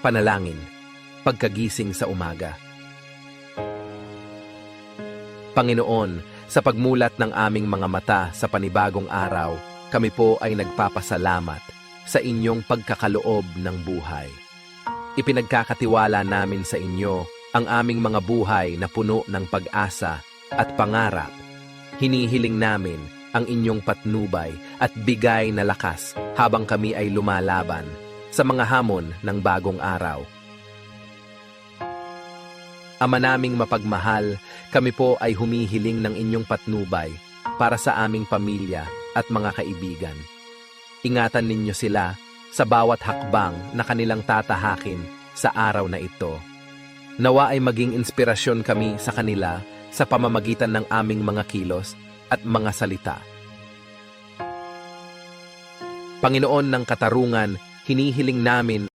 Panalangin, pagkagising sa umaga. Panginoon, sa pagmulat ng aming mga mata sa panibagong araw, kami po ay nagpapasalamat sa inyong pagkakaloob ng buhay. Ipinagkakatiwala namin sa inyo ang aming mga buhay na puno ng pag-asa at pangarap. Hinihiling namin ang inyong patnubay at bigay na lakas habang kami ay lumalaban sa mga hamon ng bagong araw. Ama naming mapagmahal, kami po ay humihiling ng inyong patnubay para sa aming pamilya at mga kaibigan. Ingatan ninyo sila sa bawat hakbang na kanilang tatahakin sa araw na ito. Nawa ay maging inspirasyon kami sa kanila sa pamamagitan ng aming mga kilos at mga salita. Panginoon ng katarungan, hinihiling namin